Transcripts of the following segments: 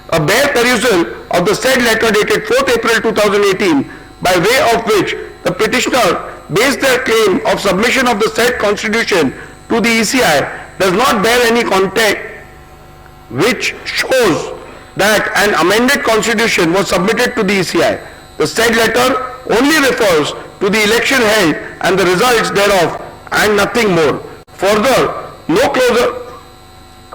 A bare perusal of the said letter dated 4th April 2018, by way of which the petitioner based their claim of submission of the said constitution to the ECI, does not bear any content which shows that an amended constitution was submitted to the ECI. The said letter only refers to the election held and the results thereof, and nothing more. Further,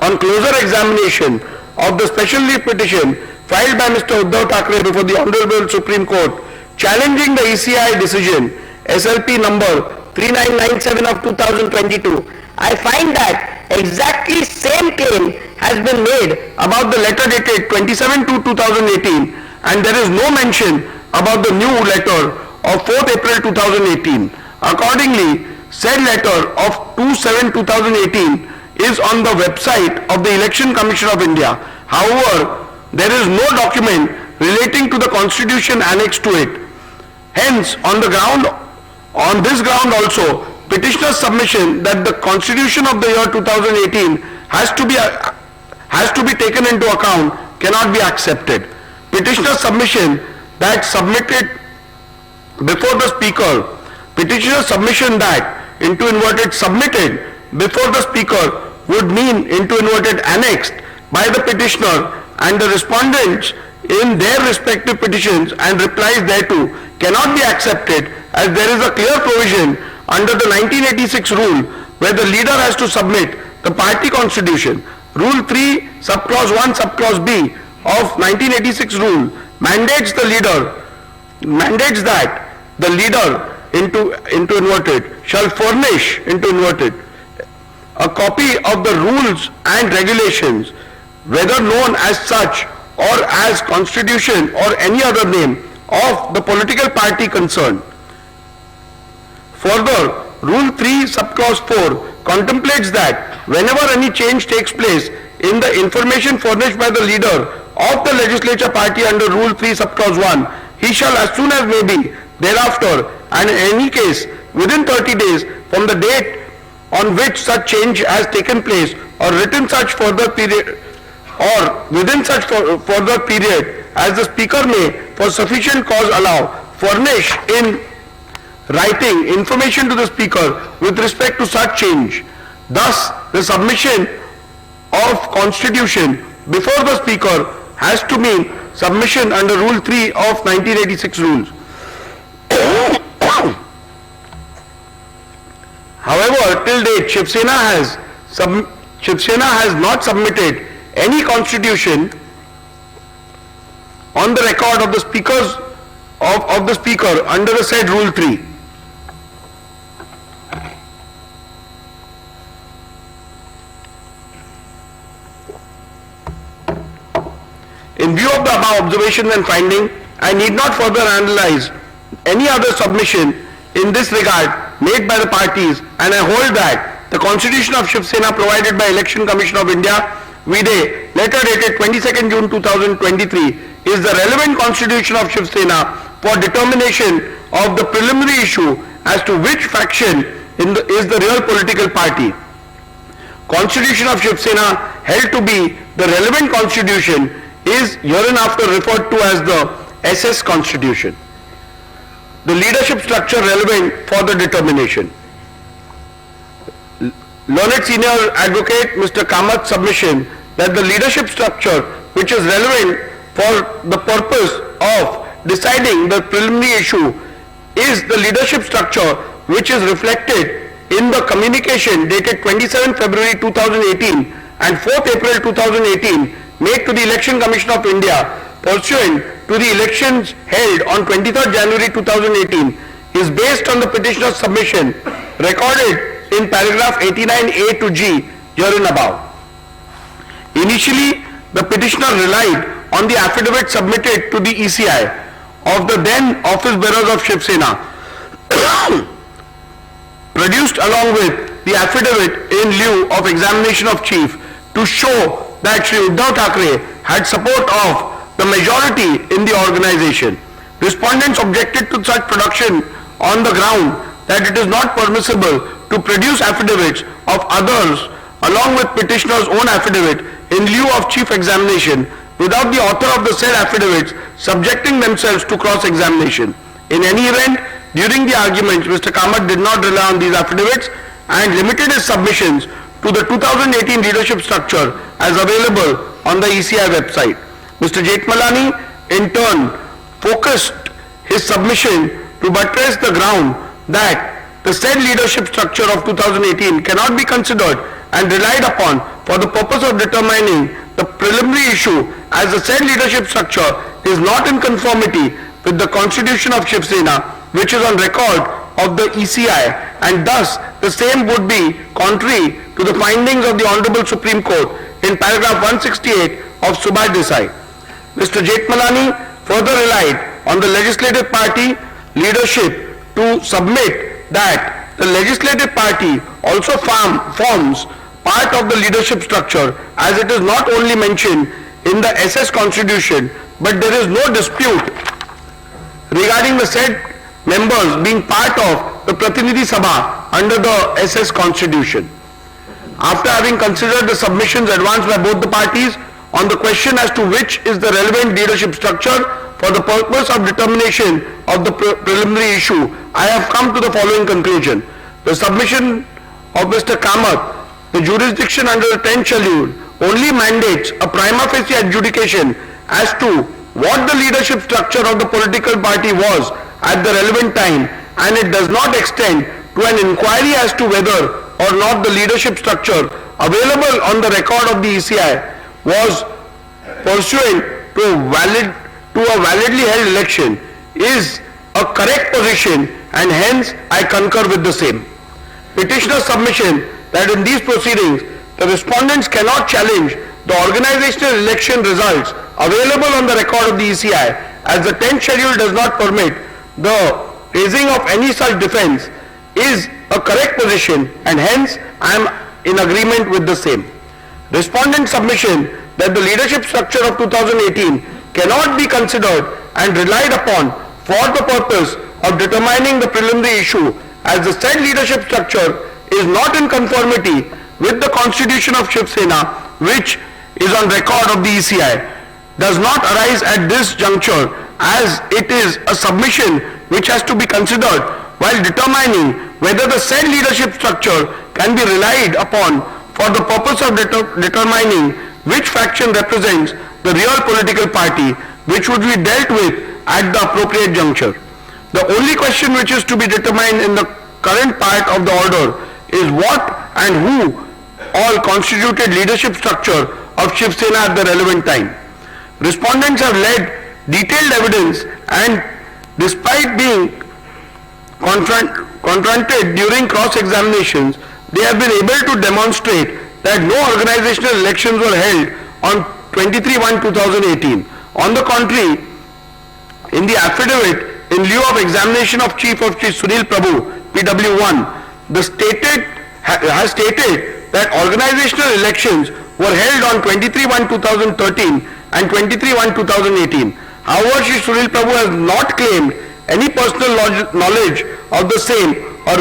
on closer examination of the special leave petition filed by Mr. Uddhav Thackeray before the Honorable Supreme Court, challenging the ECI decision SLP number 3997 of 2022, I find that exactly same claim has been made about the letter dated 27/2/2018, and there is no mention about the new letter of 4th April 2018. Accordingly, said letter of 2/7/2018 is on the website of the Election Commission of India. However, there is no document relating to the constitution annexed to it. Hence, on this ground also, petitioner's submission that the constitution of the year 2018 has to be taken into account cannot be accepted. Petitioner's submission that submitted before the speaker, petitioner's submission that into inverted submitted before the speaker would mean into inverted annexed by the petitioner and the respondents in their respective petitions and replies thereto cannot be accepted, as there is a clear provision under the 1986 rule where the leader has to submit the party constitution. Rule 3 subclause 1 subclause B of 1986 rule mandates that the leader into inverted shall furnish into inverted a copy of the rules and regulations, whether known as such or as constitution or any other name, of the political party concerned. Further, Rule 3 subclause 4 contemplates that whenever any change takes place in the information furnished by the leader of the legislature party under Rule 3 subclause 1, he shall as soon as may be thereafter, and in any case within 30 days from the date on which such change has taken place, or within such further period as the speaker may for sufficient cause allow, furnish in writing information to the speaker with respect to such change. Thus, the submission of constitution before the speaker has to mean submission under Rule 3 of 1986 rules. However, till date, Shiv Sena has not submitted any constitution on the record of the speaker under the said Rule 3. In view of the above observations and finding, I need not further analyze any other submission in this regard made by the parties, and I hold that the Constitution of Shiv Sena provided by Election Commission of India, V-Day, letter dated 22nd June 2023, is the relevant Constitution of Shiv Sena for determination of the preliminary issue as to which faction is the real political party. Constitution of Shiv Sena held to be the relevant constitution is hereinafter referred to as the SS Constitution. The leadership structure relevant for the determination. Learned Senior Advocate Mr. Kamath's submission that the leadership structure which is relevant for the purpose of deciding the preliminary issue is the leadership structure which is reflected in the communication dated 27 February 2018 and 4th April 2018 made to the Election Commission of India pursuant to the elections held on 23rd January 2018 is based on the petitioner's submission recorded in paragraph 89A to G herein above. Initially, the petitioner relied on the affidavit submitted to the ECI of the then office bearers of Shiv Sena produced along with the affidavit in lieu of examination of chief to show that Shri Uddhav Thackeray had support of the majority in the organization. Respondents objected to such production on the ground that it is not permissible to produce affidavits of others along with petitioner's own affidavit in lieu of chief examination without the author of the said affidavits subjecting themselves to cross-examination. In any event, during the arguments, Mr. Kamath did not rely on these affidavits and limited his submissions to the 2018 leadership structure as available on the ECI website. Mr. Jethmalani in turn focused his submission to buttress the ground that the said leadership structure of 2018 cannot be considered and relied upon for the purpose of determining the preliminary issue, as the said leadership structure is not in conformity with the constitution of Shiv Sena, which is on record of the ECI, and thus the same would be contrary to the findings of the Honorable Supreme Court in paragraph 168 of Subhash Desai. Mr. Jethmalani further relied on the legislative party leadership to submit that the legislative party also forms part of the leadership structure, as it is not only mentioned in the SS Constitution, but there is no dispute regarding the said members being part of the Pratinidhi Sabha under the SS Constitution. After having considered the submissions advanced by both the parties on the question as to which is the relevant leadership structure for the purpose of determination of the preliminary issue, I have come to the following conclusion. The submission of Mr. Kamath, the jurisdiction under the 10th schedule, only mandates a prima facie adjudication as to what the leadership structure of the political party was at the relevant time, and it does not extend to an inquiry as to whether or not the leadership structure available on the record of the ECI was pursuant to a validly held election is a correct position, and hence I concur with the same. Petitioner's submission that in these proceedings the respondents cannot challenge the organizational election results available on the record of the ECI, as the 10th schedule does not permit the raising of any such defense, is a correct position, and hence I am in agreement with the same. Respondent submission that the leadership structure of 2018 cannot be considered and relied upon for the purpose of determining the preliminary issue, as the said leadership structure is not in conformity with the constitution of Shiv Sena, which is on record of the ECI, does not arise at this juncture, as it is a submission which has to be considered while determining whether the said leadership structure can be relied upon for the purpose of determining which faction represents the real political party, which would be dealt with at the appropriate juncture. The only question which is to be determined in the current part of the order is what and who all constituted leadership structure of Shiv Sena at the relevant time. Respondents have led detailed evidence, and despite being confronted during cross-examinations, they have been able to demonstrate that no organizational elections were held on 23/1/2018. On the contrary, in the affidavit in lieu of examination of Chief of Chief Sunil Prabhu, PW1, has stated that organizational elections were held on 23/1/2013 and 23/1/2018. However, Shri Sunil Prabhu has not claimed any personal knowledge of the same or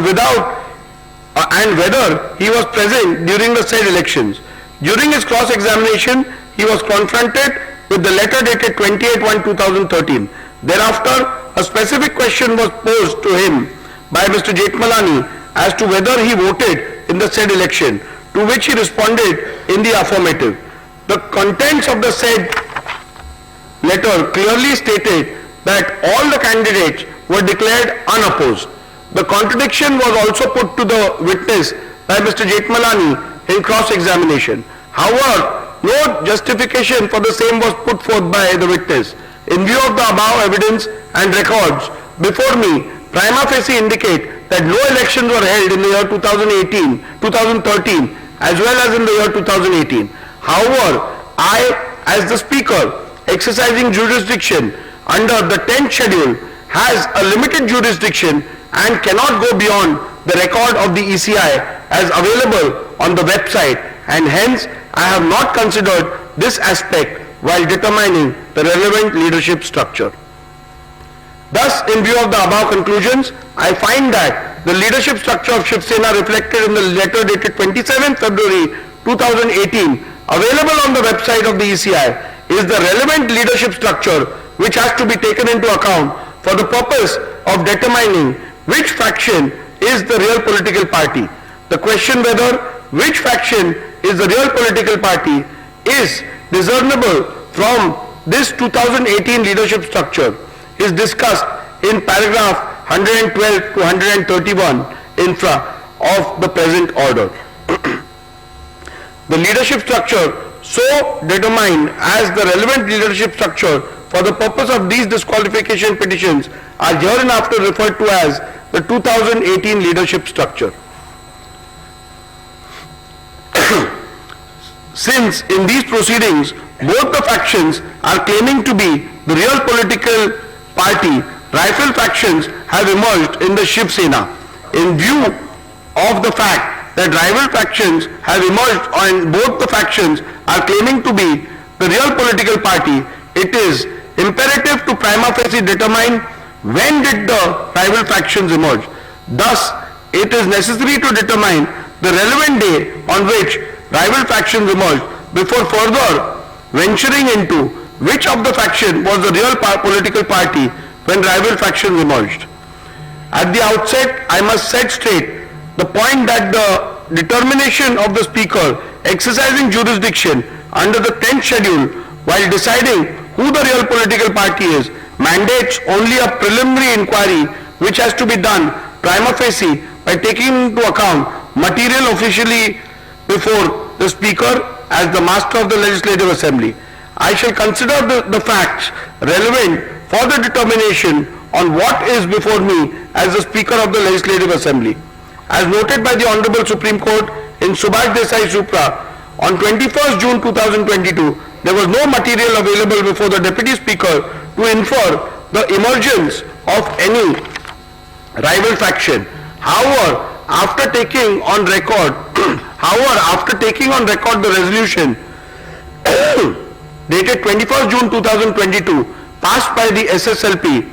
and whether he was present during the said elections. During his cross-examination, he was confronted with the letter dated 28/1/2013. Thereafter, a specific question was posed to him by Mr. Jethmalani as to whether he voted in the said election, to which he responded in the affirmative. The contents of the said letter clearly stated that all the candidates were declared unopposed. The contradiction was also put to the witness by Mr. Jethmalani in cross-examination. However, no justification for the same was put forth by the witness. In view of the above evidence and records before me, prima facie indicate that no elections were held in the year 2013 as well as in the year 2018. However, I, as the speaker exercising jurisdiction under the 10th schedule, has a limited jurisdiction and cannot go beyond the record of the ECI as available on the website, and hence I have not considered this aspect while determining the relevant leadership structure. Thus, in view of the above conclusions, I find that the leadership structure of Shiv Sena reflected in the letter dated 27th February 2018 available on the website of the ECI is the relevant leadership structure which has to be taken into account for the purpose of determining which faction is the real political party. The question whether which faction is the real political party is discernible from this 2018 leadership structure is discussed in paragraph 112 to 131 infra of the present order. The leadership structure so determined as the relevant leadership structure for the purpose of these disqualification petitions are hereinafter referred to as the 2018 leadership structure. Since in these proceedings both the factions are claiming to be the real political party, rifle factions have emerged in the Shiv Sena. In view of the fact that rival factions have emerged and both the factions are claiming to be the real political party, it is imperative to prima facie determine when did the rival factions emerge. Thus, it is necessary to determine the relevant day on which rival factions emerged before further venturing into which of the faction was the real political party when rival factions emerged. At the outset, I must set straight the point that the determination of the Speaker exercising jurisdiction under the 10th schedule while deciding who the real political party is mandates only a preliminary inquiry which has to be done prima facie by taking into account material officially before the Speaker as the Master of the Legislative Assembly. I shall consider the facts relevant for the determination on what is before me as the Speaker of the Legislative Assembly. As noted by the Honorable Supreme Court in Subhash Desai Supra, on 21st June 2022, there was no material available before the Deputy Speaker to infer the emergence of any rival faction. However, after taking on record the resolution dated 21st June 2022 passed by the SSLP,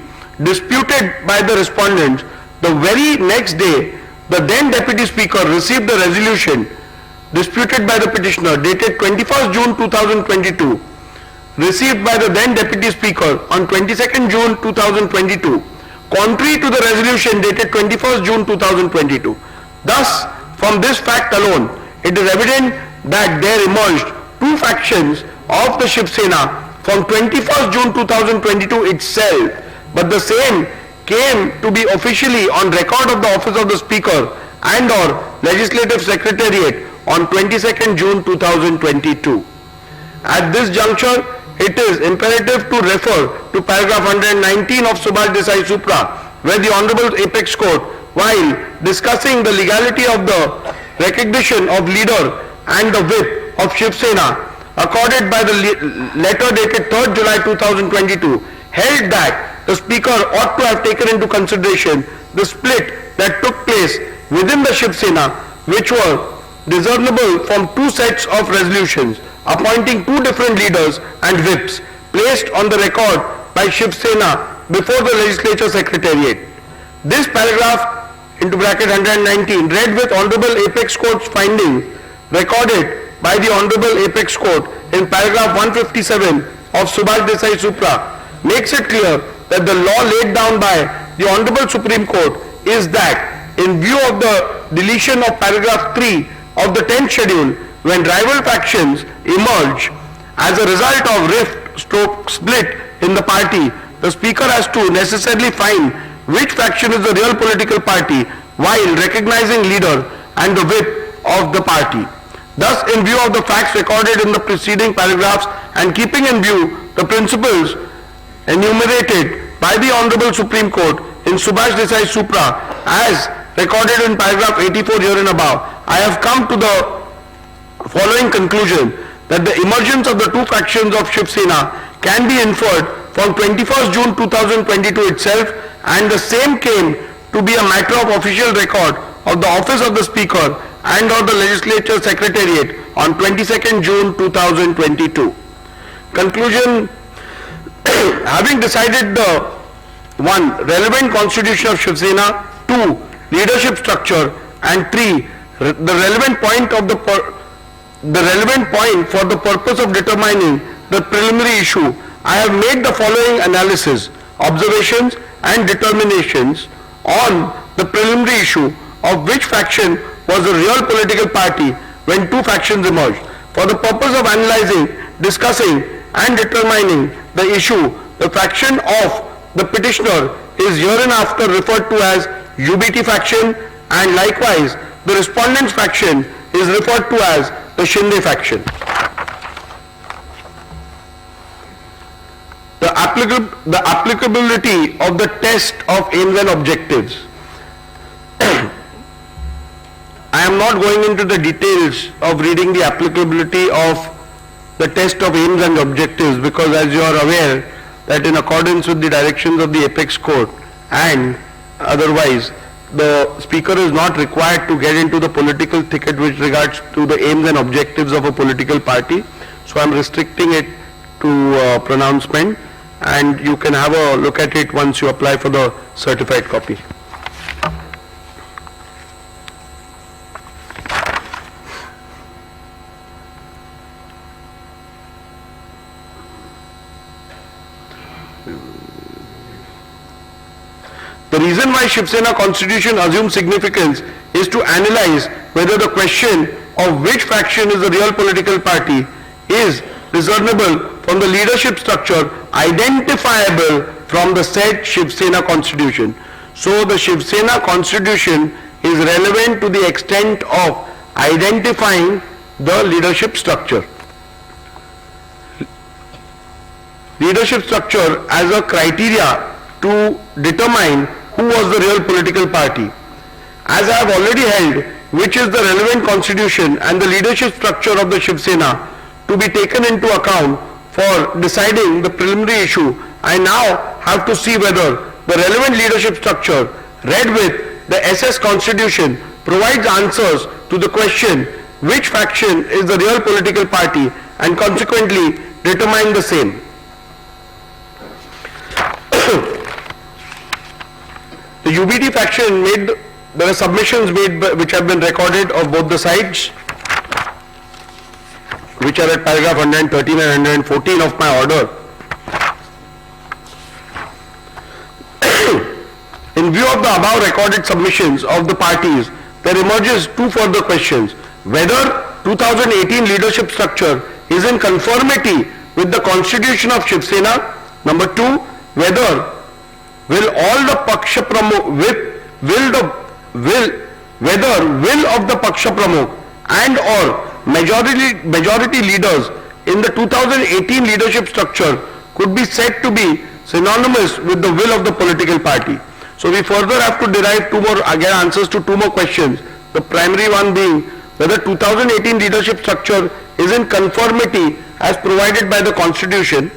disputed by the respondents, the very next day the then Deputy Speaker received the resolution disputed by the petitioner dated 21st June 2022, received by the then Deputy Speaker on 22nd June 2022, contrary to the resolution dated 21st June 2022. Thus, from this fact alone, it is evident that there emerged two factions of the Shiv Sena from 21st June 2022 itself, but the same came to be officially on record of the office of the Speaker and or Legislative Secretariat on 22nd June 2022. At this juncture, it is imperative to refer to paragraph 119 of Subhash Desai Supra, where the Honorable Apex Court, while discussing the legality of the recognition of leader and the whip of Shiv Sena accorded by the letter dated 3rd July 2022, held that the Speaker ought to have taken into consideration the split that took place within the Shiv Sena, which were discernible from two sets of resolutions appointing two different leaders and whips placed on the record by Shiv Sena before the Legislature Secretariat. This paragraph into bracket 119 read with Honorable Apex Court's finding recorded by the Honorable Apex Court in paragraph 157 of Subhash Desai Supra makes it clear that the law laid down by the Honorable Supreme Court is that in view of the deletion of paragraph 3 of the 10th schedule, when rival factions emerge as a result of rift/split in the party, the Speaker has to necessarily find which faction is the real political party while recognizing leader and the whip of the party. Thus, in view of the facts recorded in the preceding paragraphs and keeping in view the principles enumerated by the Honorable Supreme Court in Subhash Desai Supra as recorded in paragraph 84 herein above, I have come to the following conclusion that the emergence of the two factions of Shiv Sena can be inferred from 21st June 2022 itself, and the same came to be a matter of official record of the office of the Speaker and of the Legislature Secretariat on 22nd June 2022. Conclusion: having decided the 1. relevant constitution of Shiv Sena, 2. leadership structure, and 3. the relevant point for the purpose of determining the preliminary issue, I have made the following analysis, observations and determinations on the preliminary issue of which faction was the real political party when two factions emerged. For the purpose of analyzing, discussing and determining the issue, the faction of the petitioner is hereinafter referred to as UBT faction, and likewise the respondent's faction is referred to as the Shinde faction. The applicability of the test of aims and objectives. I am not going into the details of reading the applicability of the test of aims and objectives, because as you are aware that in accordance with the directions of the Apex Court and otherwise, the speaker is not required to get into the political thicket with regards to the aims and objectives of a political party. So I am restricting it to pronouncement, and you can have a look at it once you apply for the certified copy. The reason why Shiv Sena constitution assumes significance is to analyze whether the question of which faction is the real political party is discernible from the leadership structure identifiable from the said Shiv Sena constitution. So the Shiv Sena constitution is relevant to the extent of identifying the leadership structure. Leadership structure as a criteria to determine who was the real political party. As I have already held which is the relevant constitution and the leadership structure of the Shiv Sena to be taken into account for deciding the preliminary issue, I now have to see whether the relevant leadership structure read with the SS constitution provides answers to the question which faction is the real political party and consequently determine the same. The UBT faction there are submissions made which have been recorded of both the sides, which are at paragraph 113 and 114 of my order. In view of the above recorded submissions of the parties, there emerges two further questions. Whether 2018 leadership structure is in conformity with the constitution of Shiv Sena. Number two, whether will all the Paksha Pramukh whether will of the Paksha Pramukh and or majority leaders in the 2018 leadership structure could be said to be synonymous with the will of the political party. So we further have to derive two more answers to two more questions. The primary one being whether 2018 leadership structure is in conformity as provided by the constitution,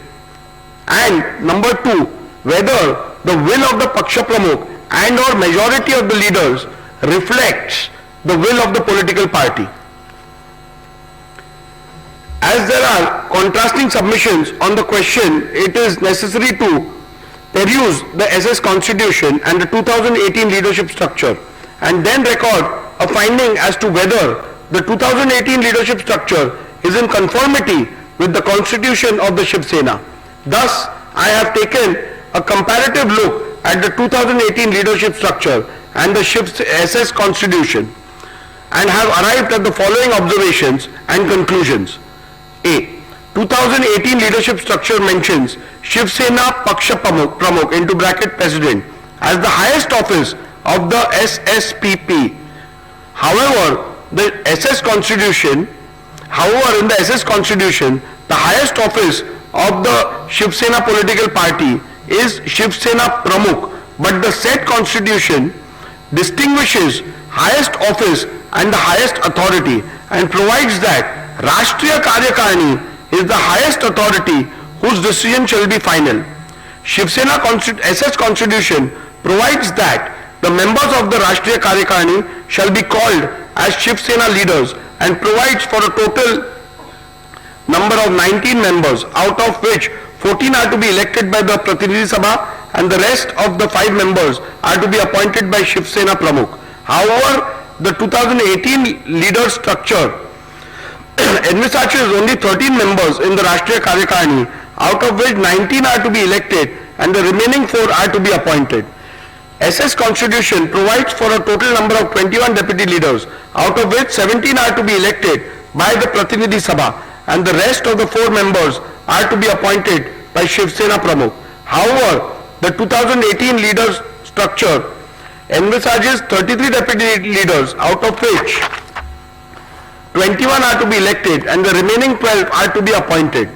and number two, whether the will of the Paksha Pramukh and or majority of the leaders reflects the will of the political party. As there are contrasting submissions on the question, it is necessary to peruse the SS constitution and the 2018 leadership structure and then record a finding as to whether the 2018 leadership structure is in conformity with the constitution of the Shiv Sena. Thus, I have taken a comparative look at the 2018 leadership structure and the SS constitution and have arrived at the following observations and conclusions. A. 2018 leadership structure mentions Shiv Sena Paksha Pramukh into bracket president as the highest office of the SSPP. However, in the SS constitution, the highest office of the Shiv Sena political party is Shiv Sena Pramukh, but the said constitution distinguishes highest office and the highest authority and provides that Rashtriya Karyakarni is the highest authority whose decision shall be final. Shiv Sena SS constitution provides that the members of the Rashtriya Karyakarni shall be called as Shiv Sena leaders and provides for a total number of 19 members, out of which 14 are to be elected by the Pratinidhi Sabha and the rest of the 5 members are to be appointed by Shiv Sena Pramukh. However, the 2018 leader structure envisages only 13 members in the Rashtriya Karyakarni, out of which 19 are to be elected and the remaining 4 are to be appointed. SS Constitution provides for a total number of 21 deputy leaders, out of which 17 are to be elected by the Pratinidhi Sabha and the rest of the 4 members are to be appointed by Shiv Sena Pramukh. However, the 2018 leaders structure envisages 33 deputy leaders, out of which 21 are to be elected and the remaining 12 are to be appointed.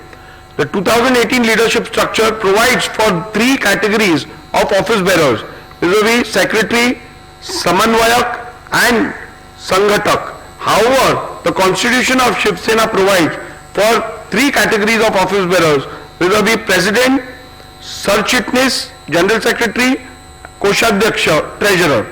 The 2018 leadership structure provides for 3 categories of office bearers, viz. Secretary, Samanvayak and Sanghatak. However, the constitution of Shiv Sena provides for 3 categories of office bearers, viz. President, Sarchitnis, General Secretary, Koshadhyaksha, Treasurer.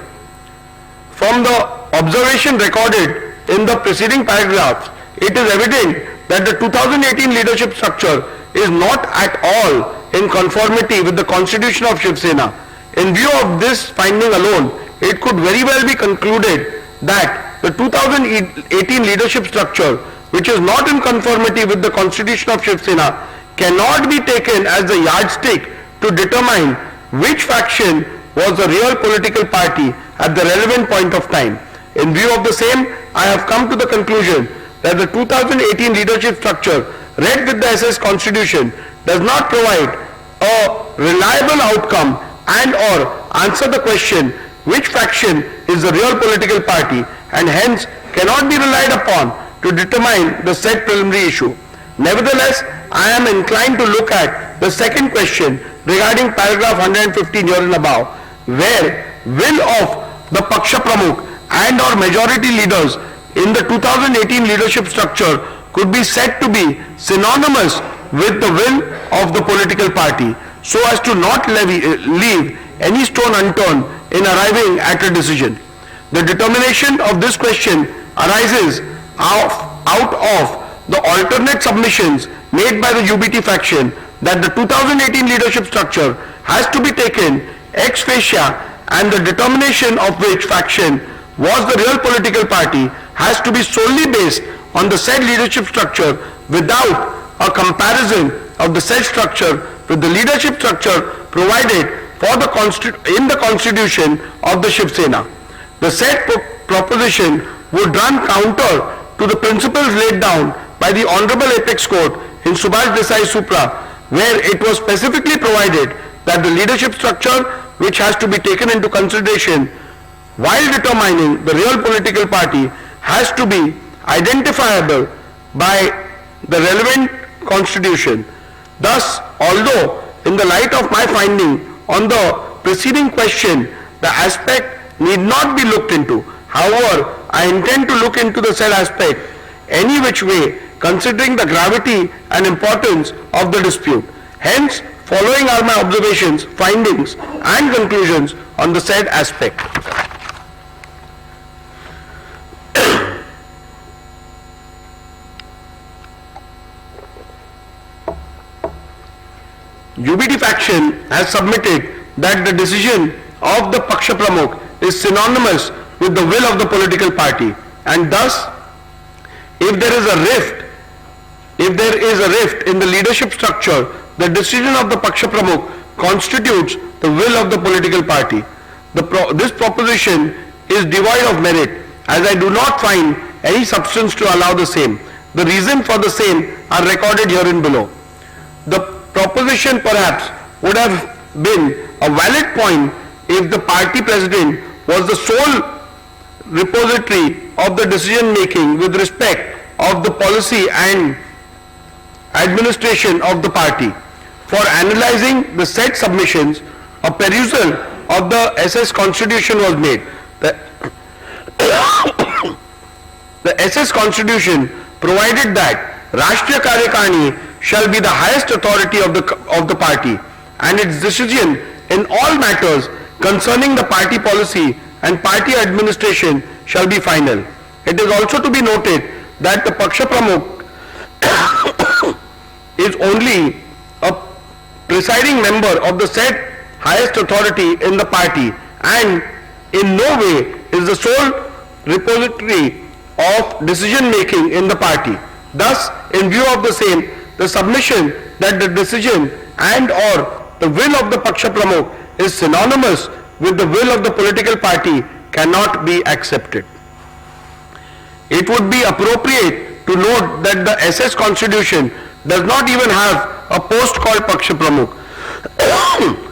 From the observation recorded in the preceding paragraphs, it is evident that the 2018 leadership structure is not at all in conformity with the constitution of Shiv Sena. In view of this finding alone, it could very well be concluded that the 2018 leadership structure, which is not in conformity with the constitution of Shiv Sena, cannot be taken as the yardstick to determine which faction was the real political party at the relevant point of time. In view of the same, I have come to the conclusion that the 2018 leadership structure read with the SS Constitution does not provide a reliable outcome and or answer the question which faction is the real political party, and hence cannot be relied upon to determine the said preliminary issue. Nevertheless, I am inclined to look at the second question regarding paragraph 115 here and above, where will of the Paksha Pramukh and or majority leaders in the 2018 leadership structure could be said to be synonymous with the will of the political party, so as to not leave any stone unturned in arriving at a decision. The determination of this question arises out of the alternate submissions made by the UBT faction that the 2018 leadership structure has to be taken ex facie, and the determination of which faction was the real political party has to be solely based on the said leadership structure without a comparison of the said structure with the leadership structure provided for in the constitution of the Shiv Sena. The said proposition would run counter to the principles laid down by the Honorable Apex Court in Subhash Desai Supra, where it was specifically provided that the leadership structure which has to be taken into consideration while determining the real political party has to be identifiable by the relevant constitution. Thus, although in the light of my finding on the preceding question, the aspect need not be looked into. However, I intend to look into the said aspect any which way, considering the gravity and importance of the dispute. Hence, following are my observations, findings and conclusions on the said aspect. UBT faction has submitted that the decision of the Paksha Pramukh is synonymous with the will of the political party, and thus if there is a rift in the leadership structure, the decision of the Paksha Pramukh constitutes the will of the political party. This proposition is devoid of merit, as I do not find any substance to allow the same. The reason for the same are recorded herein below. The proposition perhaps would have been a valid point if the party president was the sole repository of the decision making with respect of the policy and administration of the party. For analyzing the said submissions, a perusal of the SS Constitution was made. The SS Constitution provided that Rashtriya Karyakarni shall be the highest authority of the party, and its decision in all matters concerning the party policy and party administration shall be final. It is also to be noted that the Paksha Pramukh is only a presiding member of the said highest authority in the party, and in no way is the sole repository of decision making in the party. Thus, in view of the same, the submission that the decision and or the will of the Paksha Pramukh is synonymous with the will of the political party cannot be accepted. It would be appropriate to note that the SS Constitution does not even have a post called Paksha Pramukh.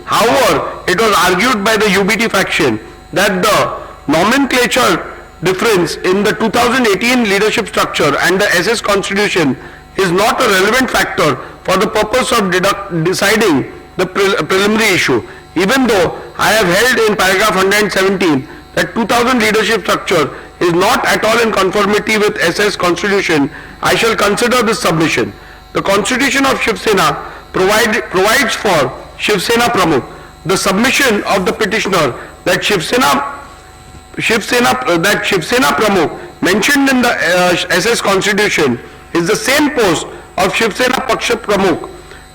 However, it was argued by the UBT faction that the nomenclature difference in the 2018 leadership structure and the SS Constitution is not a relevant factor for the purpose of deciding the preliminary issue. Even though I have held in paragraph 117 that 2000 leadership structure is not at all in conformity with SS Constitution, I shall consider this submission. The Constitution of Shiv Sena provides for Shiv Sena Pramukh. The submission of the petitioner that Shiv Sena Pramukh mentioned in the SS Constitution is the same post of Shiv Sena Paksha Pramukh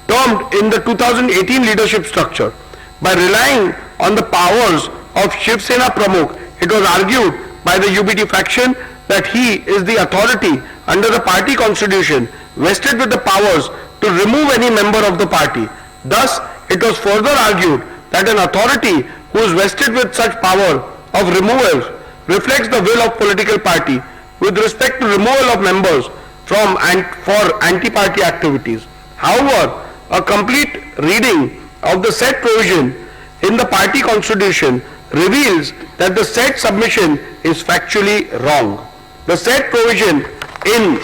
termed in the 2018 leadership structure. By relying on the powers of Shiv Sena Pramukh, it was argued by the UBT faction that he is the authority under the party constitution vested with the powers to remove any member of the party. Thus, it was further argued that an authority who is vested with such power of removal reflects the will of political party with respect to removal of members from and for anti-party activities. However, a complete reading of the said provision in the party constitution reveals that the said submission is factually wrong. The said provision in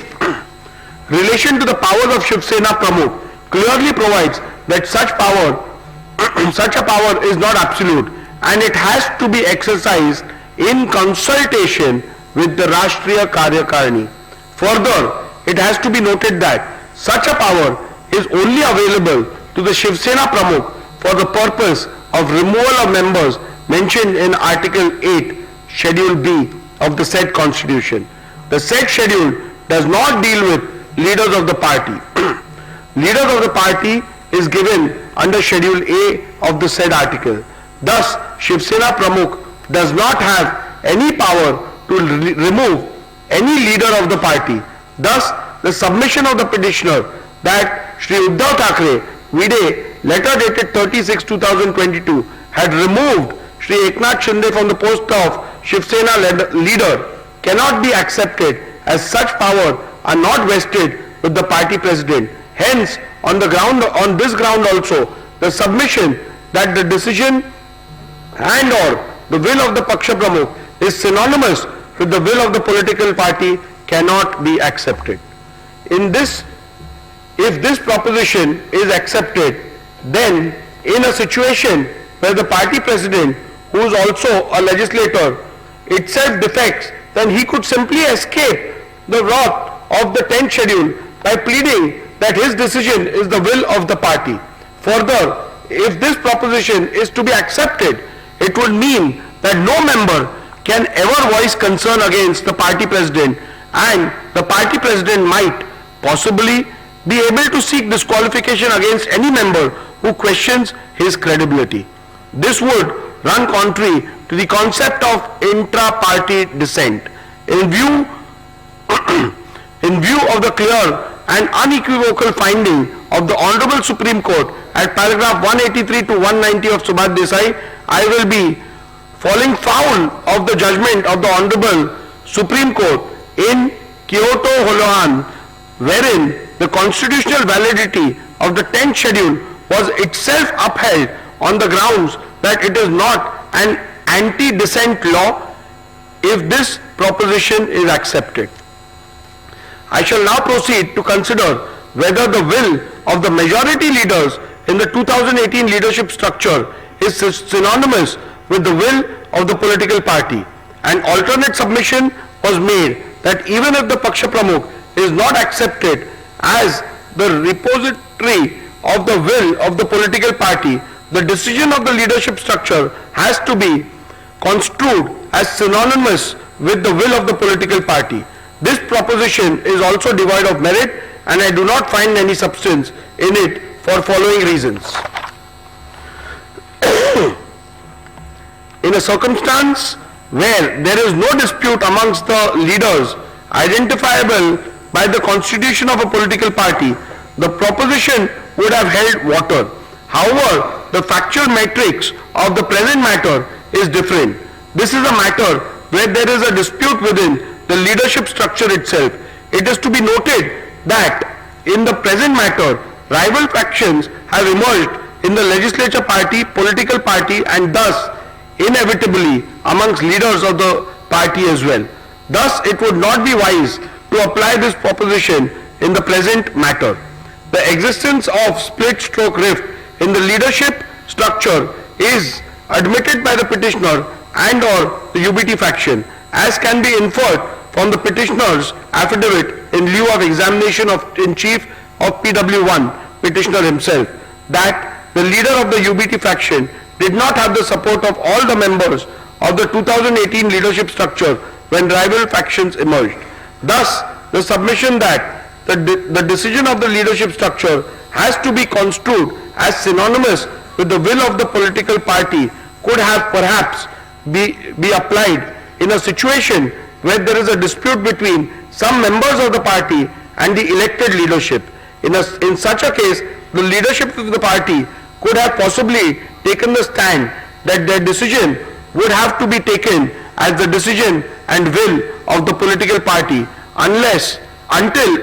relation to the powers of Shiv Sena Pramukh clearly provides that such a power is not absolute and it has to be exercised in consultation with the Rashtriya Karyakarni. Further, it has to be noted that such a power is only available to the Shiv Sena Pramukh for the purpose of removal of members mentioned in Article 8, Schedule B of the said Constitution. The said schedule does not deal with leaders of the party. Leaders of the party is given under Schedule A of the said article. Thus, Shiv Sena Pramukh does not have any power to remove any leader of the party. Thus, the submission of the petitioner that Shri Uddhav Thackeray, Vide, letter dated 30/6/2022, had removed Shri Eknath Shinde from the post of Shiv Sena leader cannot be accepted, as such power are not vested with the party president. Hence, on this ground also, the submission that the decision and or the will of the Paksha Pramukh is synonymous with the will of the political party cannot be accepted. If this proposition is accepted, then in a situation where the party president, who is also a legislator, itself defects, then he could simply escape the wrath of the 10th schedule by pleading that his decision is the will of the party. Further, if this proposition is to be accepted, it would mean that no member can ever voice concern against the party president, and the party president might possibly be able to seek disqualification against any member who questions his credibility. This would run contrary to the concept of intra-party dissent. In view of the clear and unequivocal finding of the Honorable Supreme Court at paragraph 183 to 190 of Subhash Desai, I will be falling foul of the judgment of the Honorable Supreme Court in Kyoto Holohan, wherein the constitutional validity of the 10th schedule was itself upheld on the grounds that it is not an anti-dissent law if this proposition is accepted. I shall now proceed to consider whether the will of the majority leaders in the 2018 leadership structure is synonymous with the will of the political party. An alternate submission was made that even if the Paksha Pramukh is not accepted as the repository of the will of the political party, the decision of the leadership structure has to be construed as synonymous with the will of the political party. This proposition is also devoid of merit, and I do not find any substance in it for following reasons. In a circumstance where there is no dispute amongst the leaders identifiable by the constitution of a political party, the proposition would have held water. However, the factual matrix of the present matter is different. This is a matter where there is a dispute within the leadership structure itself. It is to be noted that in the present matter, rival factions have emerged in the legislature party, political party, and thus inevitably amongst leaders of the party as well. Thus, it would not be wise to apply this proposition in the present matter. The existence of split stroke rift in the leadership structure is admitted by the petitioner and or the UBT faction, as can be inferred from the petitioner's affidavit in lieu of examination in chief of PW1, petitioner himself, that the leader of the UBT faction did not have the support of all the members of the 2018 leadership structure when rival factions emerged. Thus, the submission that the decision of the leadership structure has to be construed as synonymous with the will of the political party could have perhaps be applied in a situation where there is a dispute between some members of the party and the elected leadership. In such a case, the leadership of the party could have possibly taken the stand that their decision would have to be taken as the decision and will of the political party until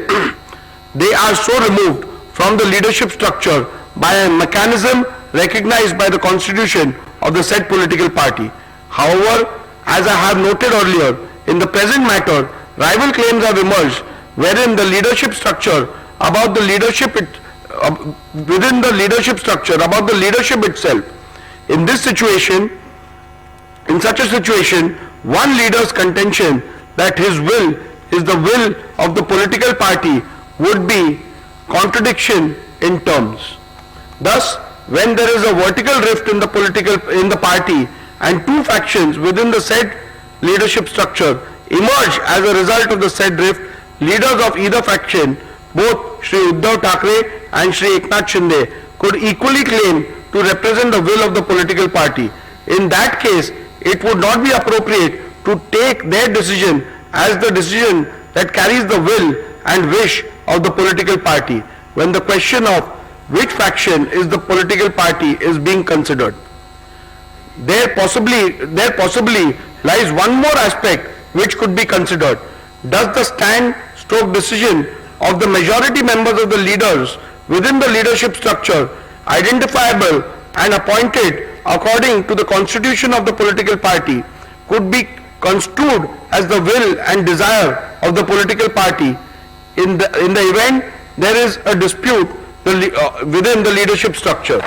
they are so removed from the leadership structure by a mechanism recognized by the constitution of the said political party. However, as I have noted earlier, in the present matter, rival claims have emerged wherein the leadership structure about the leadership within the leadership structure about the leadership itself. In such a situation, one leader's contention that his will is the will of the political party would be contradiction in terms. Thus, when there is a vertical rift in the party and two factions within the said leadership structure emerge as a result of the said rift, leaders of either faction, both Shri Uddhav Thackeray and Shri Eknath Shinde, could equally claim to represent the will of the political party. In that case, it would not be appropriate to take their decision as the decision that carries the will and wish of the political party when the question of which faction is the political party is being considered. There possibly lies one more aspect which could be considered. Does the stand-stroke decision of the majority members of the leaders within the leadership structure, identifiable and appointed according to the constitution of the political party, could be construed as the will and desire of the political party in the event there is a dispute within the leadership structure?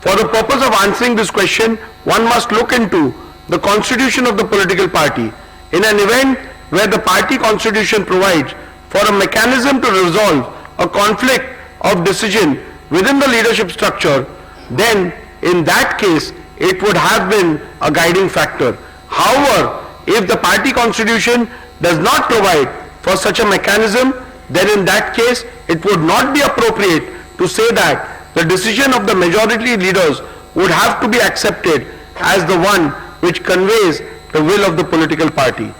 For the purpose of answering this question, one must look into the constitution of the political party. In an event where the party constitution provides for a mechanism to resolve a conflict of decision within the leadership structure, then in that case it would have been a guiding factor. However, if the party constitution does not provide for such a mechanism, then in that case it would not be appropriate to say that the decision of the majority leaders would have to be accepted as the one which conveys the will of the political party.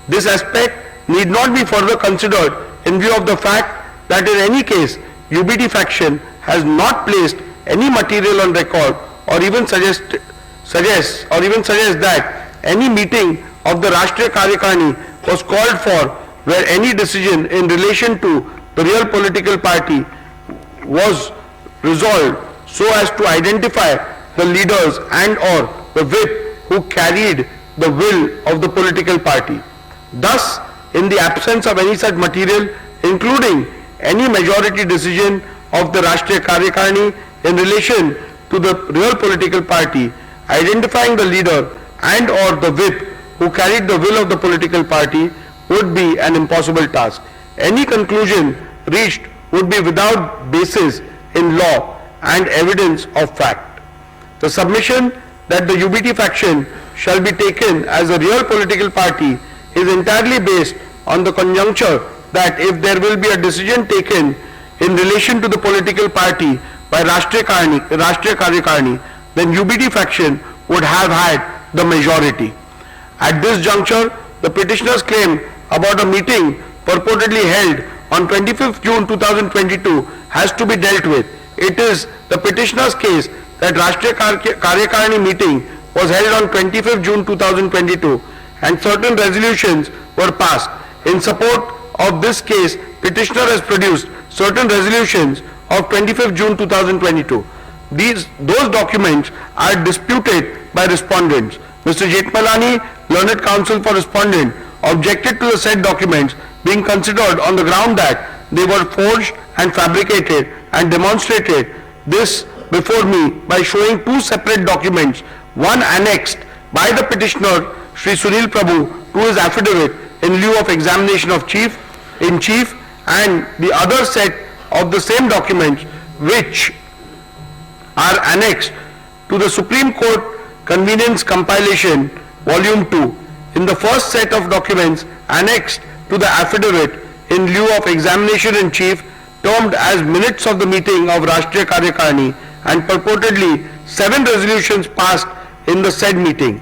This aspect need not be further considered in view of the fact that in any case UBT faction has not placed any material on record or even suggest that any meeting of the Rashtriya Karyakarni was called for where any decision in relation to the real political party was resolved so as to identify the leaders and or the whip who carried the will of the political party. Thus, in the absence of any such material, including any majority decision of the Rashtriya Karyakarni in relation to the real political party, identifying the leader and or the whip who carried the will of the political party would be an impossible task. Any conclusion reached would be without basis in law and evidence of fact. The submission that the UBT faction shall be taken as a real political party is entirely based on the conjuncture that if there will be a decision taken in relation to the political party by Rashtriya Karyakarni, then UBT faction would have had the majority. At this juncture, the petitioner's claim about a meeting purportedly held on 25th June 2022 has to be dealt with. It is the petitioner's case that Rashtriya Karyakarani meeting was held on 25th June 2022 and certain resolutions were passed. In support of this case, petitioner has produced certain resolutions of 25th June 2022. Those documents are disputed by respondents. Mr. Jetmalani, Learned Counsel for Respondent, objected to the said documents being considered on the ground that they were forged and fabricated, and demonstrated this before me by showing two separate documents, one annexed by the petitioner Shri Sunil Prabhu to his affidavit in lieu of examination of in chief, and the other set of the same documents which are annexed to the Supreme Court Convenience Compilation Volume 2. In the first set of documents annexed to the affidavit in lieu of examination in chief, termed as minutes of the meeting of Rashtriya Karyakarani, and purportedly 7 resolutions passed in the said meeting.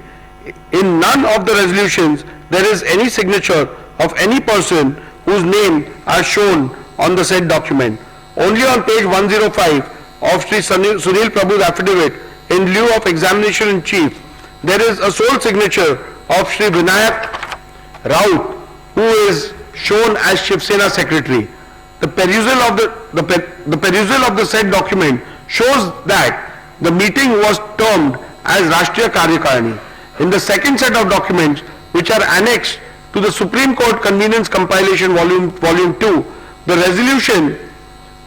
In none of the resolutions there is any signature of any person whose name are shown on the said document. Only on page 105 of Sri Sunil Prabhu's affidavit in lieu of examination in chief, there is a sole signature of Sri Vinayak Raut, who is shown as Shiv Sena Secretary. The perusal of the said document shows that the meeting was termed as Rashtriya Karyakarani. In the second set of documents, which are annexed to the Supreme Court Convenience Compilation Volume 2, the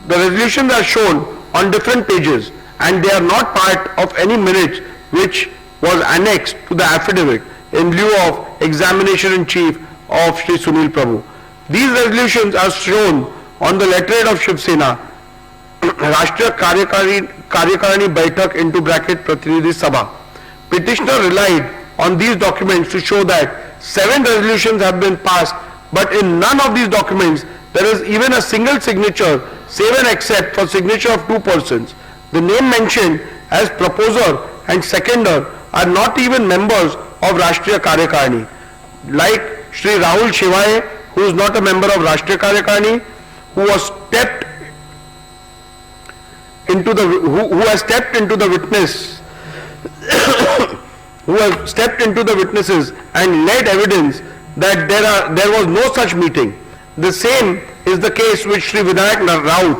resolutions are shown on different pages, and they are not part of any minutes which was annexed to the affidavit in lieu of examination in chief of Sri Sunil Prabhu. These resolutions are shown on the letterhead of Shiv Sena, Rashtriya Karyakarani Baitak into bracket Pratinidhi Sabha. Petitioner relied on these documents to show that 7 resolutions have been passed, but in none of these documents there is even a single signature, save and except for signature of 2 persons. The name mentioned as proposer and seconder are not even members of Rashtriya Karyakarani, like Shri Rahul Shivaye, who is not a member of Rashtriya Karyakarani, who has stepped into the witnesses and led evidence that there was no such meeting. The same is the case with Shri Vinayak Raut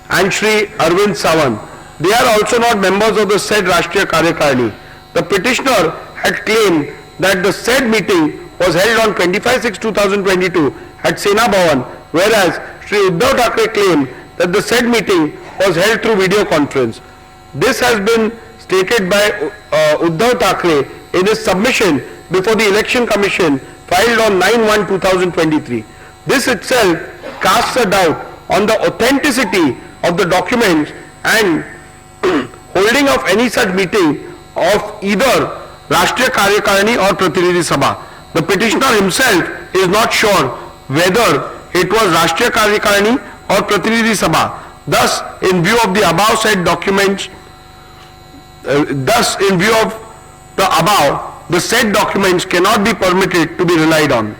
and Shri Arvind Sawant. They are also not members of the said Rashtriya Karyakarani. The petitioner had claimed that the said meeting was held on 25/6/2022 at Sena Bhavan, whereas Shri Uddhav Thackeray claimed that the said meeting was held through video conference. This has been stated by Uddhav Thackeray in his submission before the Election Commission filed on 9/1/2023. This itself casts a doubt on the authenticity of the documents and holding of any such meeting of either Rashtriya Karyakarani or Pratinidhi Sabha. The petitioner himself is not sure whether it was Rashtriya Karyakarani or Pratinidhi Sabha. Thus, in view of the above said documents, the said documents cannot be permitted to be relied on.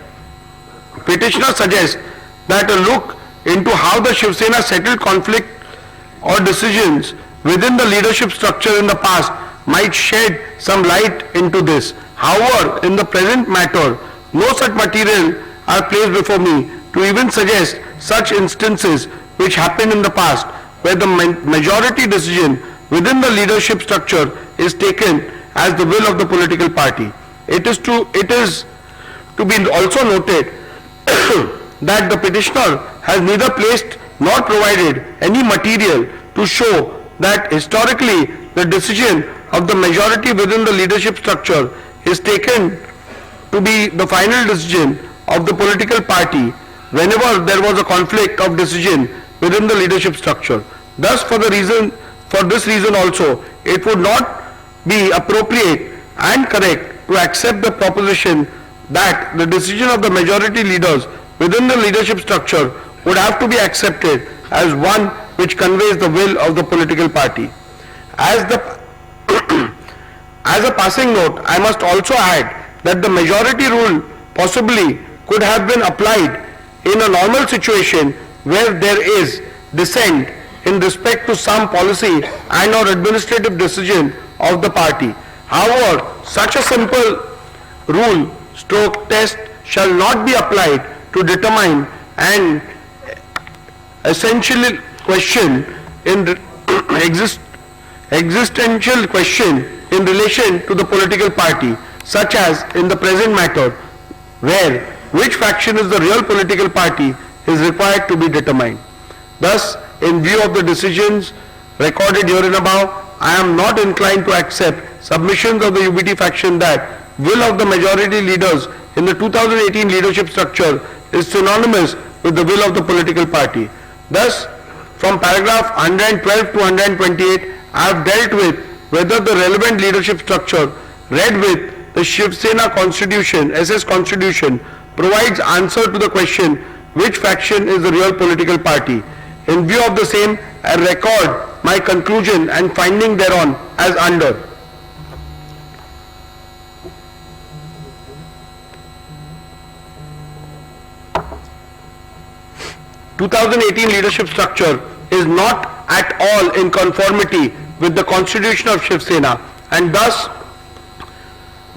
Petitioner suggests that a look into how the Shiv Sena settled conflict or decisions within the leadership structure in the past might shed some light into this. However, in the present matter, no such material are placed before me to even suggest such instances which happened in the past, where the majority decision within the leadership structure is taken as the will of the political party. It is to be also noted that the petitioner has neither placed nor provided any material to show that historically the decision of the majority within the leadership structure is taken to be the final decision of the political party whenever there was a conflict of decision within the leadership structure. Thus, for this reason also, it would not be appropriate and correct to accept the proposition that the decision of the majority leaders within the leadership structure would have to be accepted as one which conveys the will of the political party. As a passing note, I must also add that the majority rule possibly could have been applied in a normal situation where there is dissent in respect to some policy and or administrative decision of the party. However, such a simple rule stroke test shall not be applied to determine an essential question in existential question in relation to the political party, such as in the present matter, where which faction is the real political party is required to be determined. Thus, in view of the decisions recorded herein above, I am not inclined to accept submissions of the UBT faction that will of the majority leaders in the 2018 leadership structure is synonymous with the will of the political party. Thus, from paragraph 112 to 128, I have dealt with whether the relevant leadership structure read with the Shiv Sena constitution, SS constitution, provides answer to the question which faction is the real political party. In view of the same, I record my conclusion and finding thereon as under. The 2018 leadership structure is not at all in conformity with the constitution of Shiv Sena and thus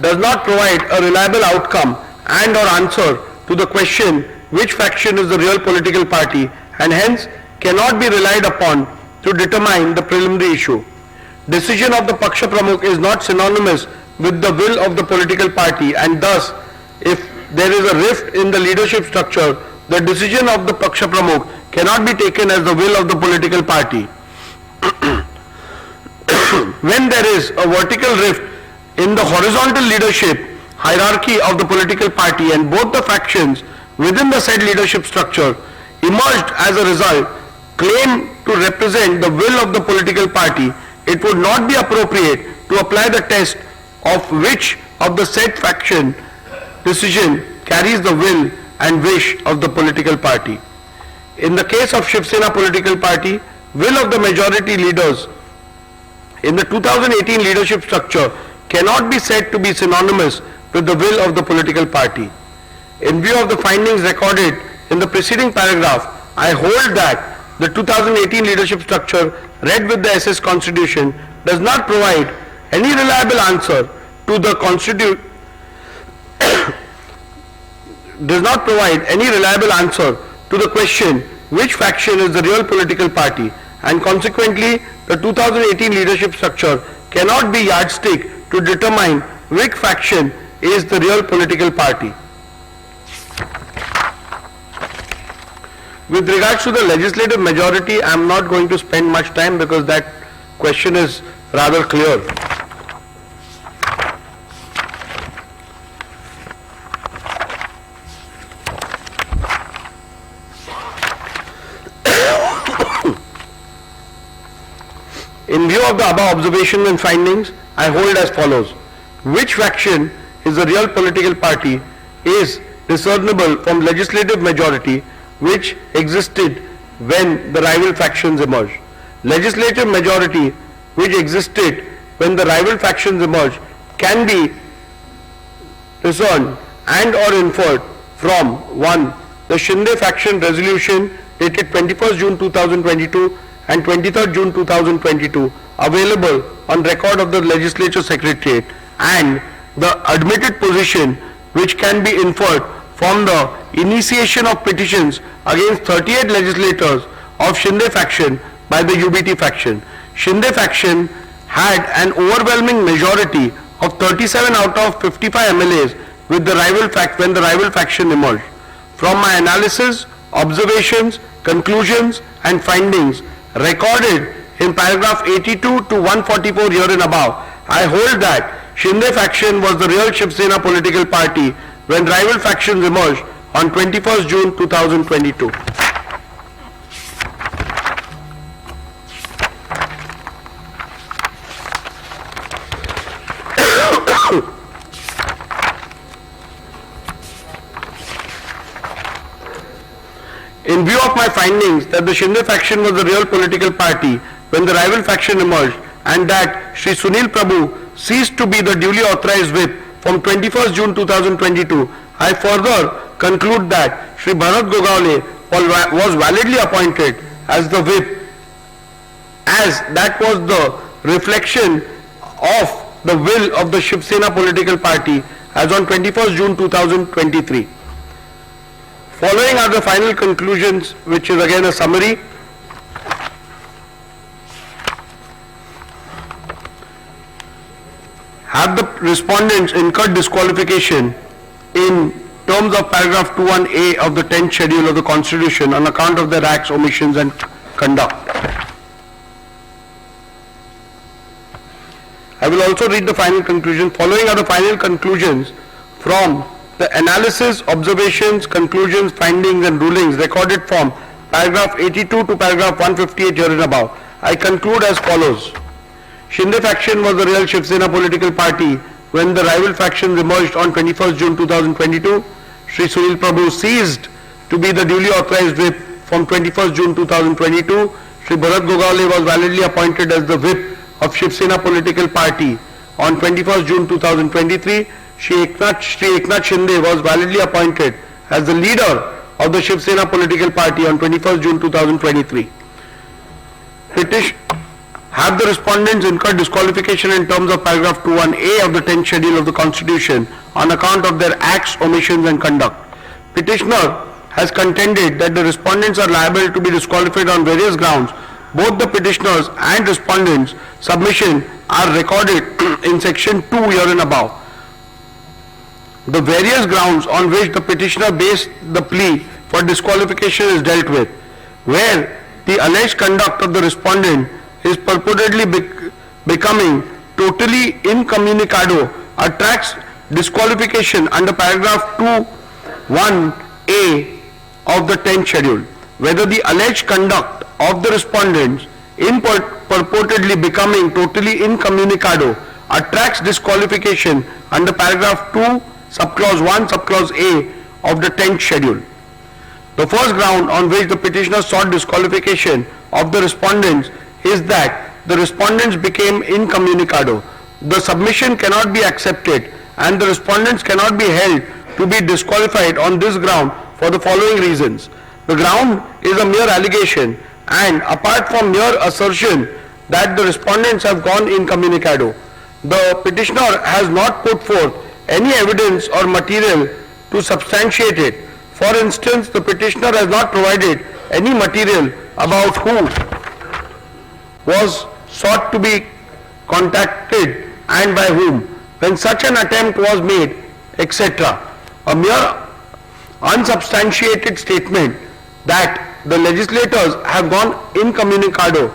does not provide a reliable outcome and or answer to the question which faction is the real political party and hence cannot be relied upon to determine the preliminary issue. Decision of the Paksha Pramukh is not synonymous with the will of the political party and thus if there is a rift in the leadership structure, the decision of the Paksha Pramukh cannot be taken as the will of the political party. When there is a vertical rift in the horizontal leadership hierarchy of the political party and both the factions within the said leadership structure emerged as a result claim to represent the will of the political party, it would not be appropriate to apply the test of which of the said faction decision carries the will and wish of the political party. In the case of Shiv Sena political party, will of the majority leaders in the 2018 leadership structure cannot be said to be synonymous with the will of the political party. In view of the findings recorded in the preceding paragraph, I hold that the 2018 leadership structure read with the SS constitution does not provide any reliable answer to the question which faction is the real political party and consequently the 2018 leadership structure cannot be yardstick to determine which faction is the real political party. With regards to the legislative majority, I am not going to spend much time because that question is rather clear. In view of the above observations and findings, I hold as follows. Which faction is the real political party is discernible from legislative majority which existed when the rival factions emerged. Legislative majority which existed when the rival factions emerged can be discerned and or inferred from 1. The Shinde faction resolution dated 21st June 2022 and 23rd June 2022 available on record of the legislature secretariat and the admitted position which can be inferred from the initiation of petitions against 38 legislators of Shinde faction by the UBT faction. Shinde faction had an overwhelming majority of 37 out of 55 MLAs with the rival when the rival faction emerged. From my analysis, observations, conclusions and findings recorded in paragraph 82 to 144 herein above, I hold that Shinde faction was the real Shiv Sena political party when rival factions emerged on 21st June 2022. In view of my findings that the Shinde faction was the real political party when the rival faction emerged and that Shri Sunil Prabhu ceased to be the duly authorized whip from 21st June 2022, I further conclude that Shri Bharat Gogawale was validly appointed as the whip, as that was the reflection of the will of the Shiv Sena political party as on 21st June 2023. Following are the final conclusions, which is again a summary. Have the respondents incurred disqualification in terms of paragraph 21A of the 10th schedule of the Constitution on account of their acts, omissions and conduct? I will also read the final conclusion. Following are the final conclusions from the analysis, observations, conclusions, findings and rulings recorded from paragraph 82 to paragraph 158 herein above. I conclude as follows. Shinde faction was the real Shiv Sena political party when the rival factions emerged on 21st June 2022. Shri Sunil Prabhu ceased to be the duly authorized whip from 21st June 2022. Shri Bharat Gogawale was validly appointed as the whip of Shiv Sena political party on 21st June 2023. Shri Eknath Shinde was validly appointed as the leader of the Shiv Sena political party on 21st June 2023. Have the respondents incurred disqualification in terms of paragraph 21A of the 10th schedule of the Constitution on account of their acts, omissions and conduct? Petitioner has contended that the respondents are liable to be disqualified on various grounds. Both the petitioners and respondents' submission are recorded in section 2 herein above. The various grounds on which the petitioner based the plea for disqualification is dealt with, where the alleged conduct of the respondent is purportedly becoming totally incommunicado, attracts disqualification under paragraph 2(1)(a) of the 10th schedule. Whether the alleged conduct of the respondents in purportedly becoming totally incommunicado attracts disqualification under paragraph 2 subclause 1 subclause A of the 10th schedule. The first ground on which the petitioner sought disqualification of the respondents is that the respondents became incommunicado. The submission cannot be accepted and the respondents cannot be held to be disqualified on this ground for the following reasons. The ground is a mere allegation, and apart from mere assertion that the respondents have gone incommunicado, the petitioner has not put forth any evidence or material to substantiate it. For instance, the petitioner has not provided any material about who was sought to be contacted and by whom, when such an attempt was made, etc. A mere unsubstantiated statement that the legislators have gone incommunicado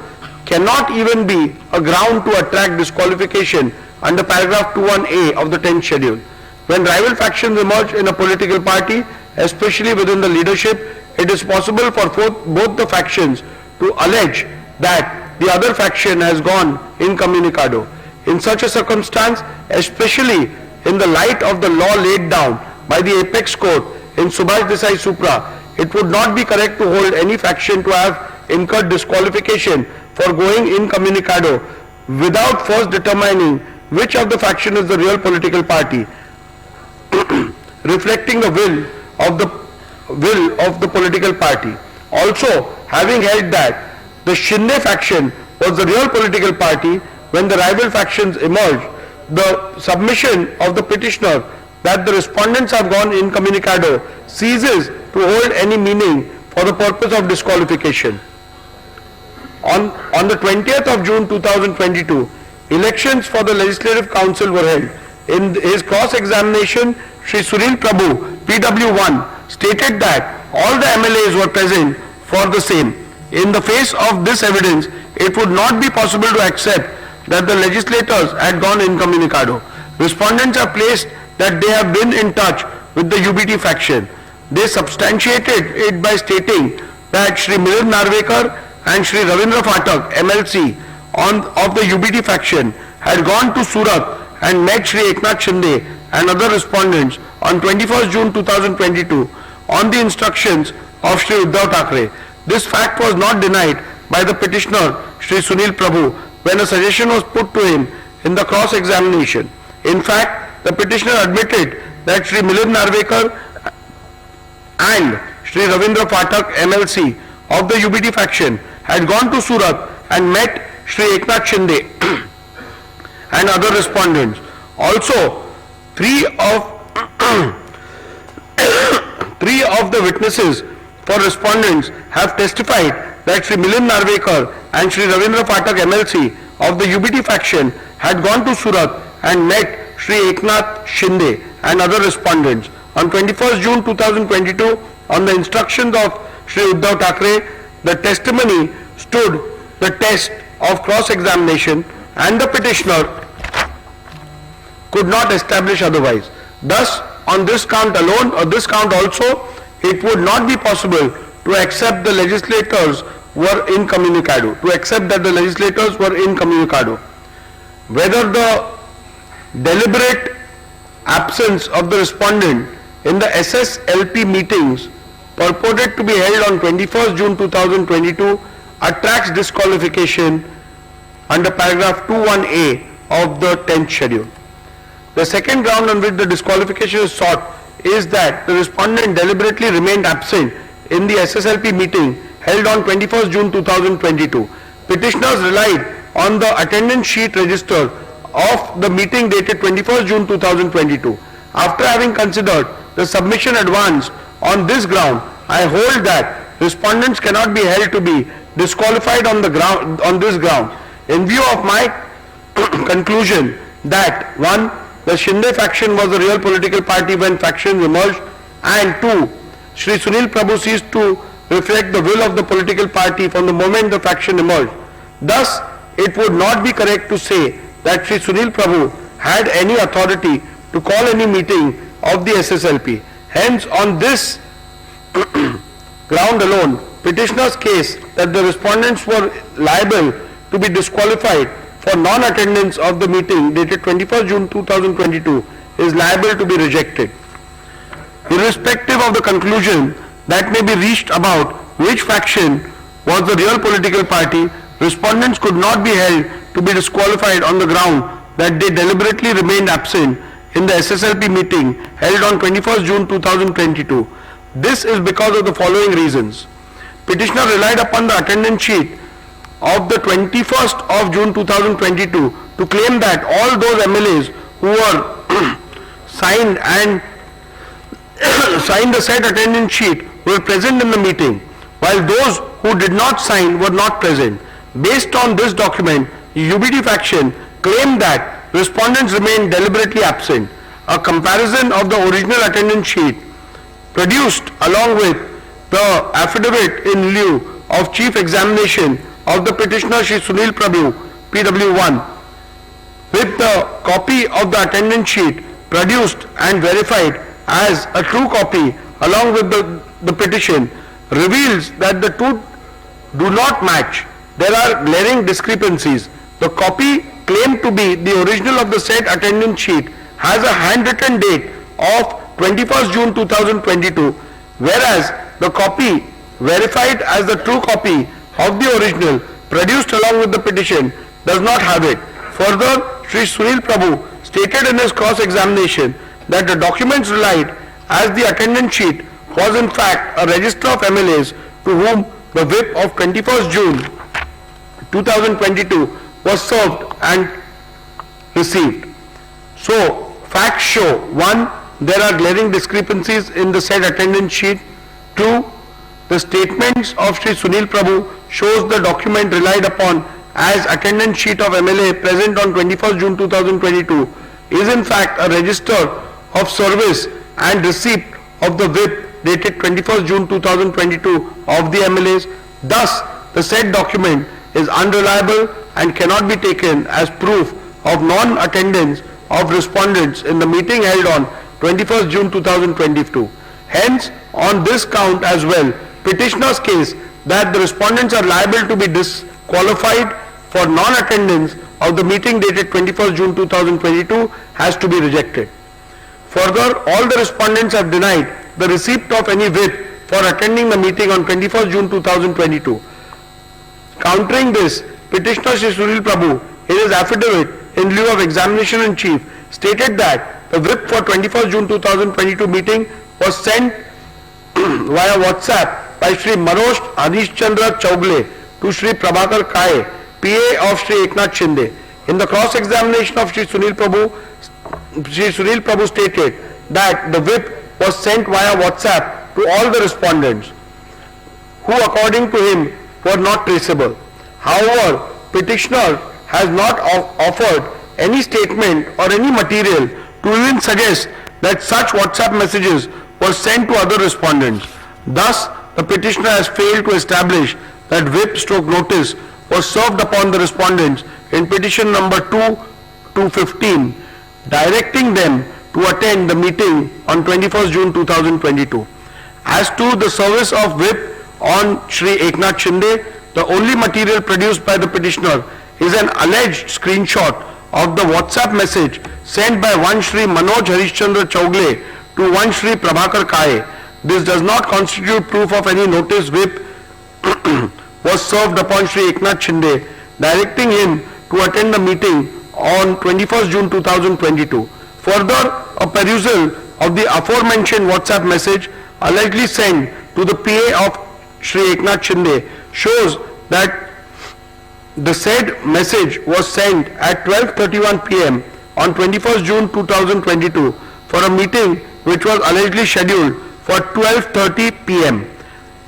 cannot even be a ground to attract disqualification under paragraph 21A of the 10th schedule. When rival factions emerge in a political party, especially within the leadership, it is possible for both the factions to allege that the other faction has gone incommunicado. In such a circumstance, especially in the light of the law laid down by the apex court in Subhash Desai Supra, it would not be correct to hold any faction to have incurred disqualification for going incommunicado without first determining which of the faction is the real political party, reflecting the will of the political party. Also, having held that the Shinde faction was the real political party when the rival factions emerged, the submission of the petitioner that the respondents have gone incommunicado ceases to hold any meaning for the purpose of disqualification. On the 20th of June 2022, elections for the Legislative Council were held. In his cross-examination, Shri Sunil Prabhu, PW1, stated that all the MLAs were present for the same. In the face of this evidence, it would not be possible to accept that the legislators had gone incommunicado. Respondents have placed that they have been in touch with the UBT faction. They substantiated it by stating that Shri Milind Narvekar and Shri Ravindra Phatak, MLC, of the UBT faction had gone to Surat and met Shri Eknath Shinde and other respondents on 21st June 2022 on the instructions of Shri Uddhav Thackeray. This fact was not denied by the petitioner Shri Sunil Prabhu when a suggestion was put to him in the cross-examination. In fact, the petitioner admitted that Shri Milind Narvekar and Shri Ravindra Phatak MLC of the UBT faction had gone to Surat and met Shri Eknath Shinde and other respondents. Also, three of the witnesses for respondents have testified that Shri Milind Narvekar and Shri Ravindra Phatak MLC of the UBT faction had gone to Surat and met Shri Eknath Shinde and other respondents. On 21st June 2022, on the instructions of Shri Uddhav Thackeray, the testimony stood the test of cross-examination and the petitioner could not establish otherwise. Thus, on this count alone or this count also, it would not be possible to accept the legislators were incommunicado, Whether the deliberate absence of the respondent in the SSLP meetings purported to be held on 21st June 2022 attracts disqualification under paragraph 21A of the 10th schedule. The second ground on which the disqualification is sought is that the respondent deliberately remained absent in the SSLP meeting held on 21st June 2022. Petitioners relied on the attendance sheet register of the meeting dated 21st June 2022. After having considered the submission advanced on this ground, I hold that respondents cannot be held to be disqualified on this ground. In view of my conclusion that 1. The Shinde faction was the real political party when factions emerged, and 2. Shri Sunil Prabhu ceased to reflect the will of the political party from the moment the faction emerged. Thus, it would not be correct to say that Shri Sunil Prabhu had any authority to call any meeting of the SSLP. Hence, on this ground alone, petitioner's case that the respondents were liable to be disqualified for non-attendance of the meeting dated 21st June 2022 is liable to be rejected. Irrespective of the conclusion that may be reached about which faction was the real political party, respondents could not be held to be disqualified on the ground that they deliberately remained absent in the SSLP meeting held on 21st June 2022. This is because of the following reasons. Petitioner relied upon the attendance sheet of the 21st of June 2022 to claim that all those MLAs who were signed the said attendance sheet were present in the meeting, while those who did not sign were not present. Based on this document, the UBT faction claimed that respondents remained deliberately absent. A comparison of the original attendance sheet produced along with the affidavit in lieu of chief examination of the petitioner Shri Sunil Prabhu, PW1, with the copy of the attendance sheet produced and verified as a true copy along with the petition, reveals that the two do not match. There are glaring discrepancies. The copy claimed to be the original of the said attendance sheet has a handwritten date of 21st June 2022, whereas the copy verified as the true copy of the original produced along with the petition does not have it. Further, Shri Sunil Prabhu stated in his cross-examination that the documents relied as the attendance sheet was in fact a register of MLAs to whom the whip of 21st June 2022 was served and received. So, facts show: 1. There are glaring discrepancies in the said attendance sheet. 2. The statements of Shri Sunil Prabhu shows the document relied upon as attendance sheet of MLA present on 21st June 2022 is in fact a register of service and receipt of the whip dated 21st June 2022 of the MLAs. Thus, the said document is unreliable and cannot be taken as proof of non-attendance of respondents in the meeting held on 21st June 2022. Hence, on this count as well, petitioner's case that the respondents are liable to be disqualified for non-attendance of the meeting dated 21st June 2022 has to be rejected. Further, all the respondents have denied the receipt of any whip for attending the meeting on 21st June 2022. Countering this, petitioner Shri Sunil Prabhu in his affidavit in lieu of examination in chief stated that the whip for 21st June 2022 meeting was sent via WhatsApp by Shri Manoj Adishchandra Chaugle to Shri Prabhakar Kaye, PA of Shri Eknath Shinde. In the cross-examination of Shri Sunil Prabhu stated that the whip was sent via WhatsApp to all the respondents, who according to him were not traceable. However, petitioner has not offered any statement or any material to even suggest that such WhatsApp messages were sent to other respondents. Thus, the petitioner has failed to establish that whip stroke notice was served upon the respondents in petition number 2-15, directing them to attend the meeting on 21st June 2022. As to the service of whip on Shri Eknath Shinde, the only material produced by the petitioner is an alleged screenshot of the WhatsApp message sent by one Shri Manoj Harishchandra Chaugle to one Shri Prabhakar Kaye. This does not constitute proof of any notice whip was served upon Shri Eknath Shinde, directing him to attend the meeting on 21st June 2022. Further, a perusal of the aforementioned WhatsApp message allegedly sent to the PA of Shri Eknath Shinde shows that the said message was sent at 12:31 p.m. on 21st June 2022 for a meeting which was allegedly scheduled for 12:30 p.m.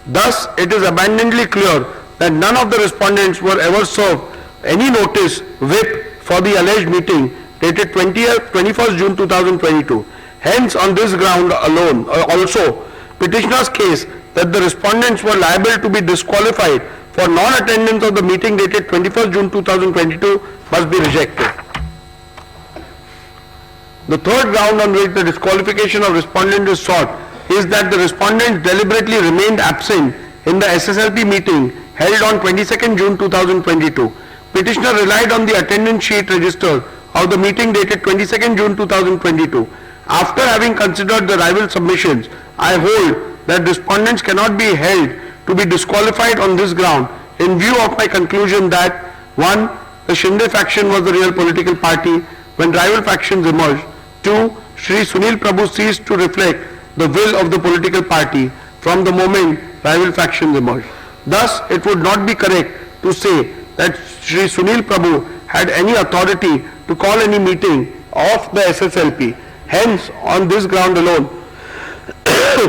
Thus, it is abundantly clear that none of the respondents were ever served any notice whip for the alleged meeting dated 21st June 2022. Hence, on this ground alone, also, petitioner's case that the respondents were liable to be disqualified for non-attendance of the meeting dated 21st June 2022 must be rejected. The third ground on which the disqualification of respondent is sought is that the respondents deliberately remained absent in the SSLP meeting held on 22nd June 2022. Petitioner relied on the attendance sheet register of the meeting dated 22nd June 2022. After having considered the rival submissions, I hold that respondents cannot be held to be disqualified on this ground in view of my conclusion that 1. The Shinde faction was the real political party when rival factions emerged. 2. Shri Sunil Prabhu ceased to reflect the will of the political party from the moment rival factions emerged. Thus, it would not be correct to say that Shri Sunil Prabhu had any authority to call any meeting of the SSLP. Hence, on this ground alone,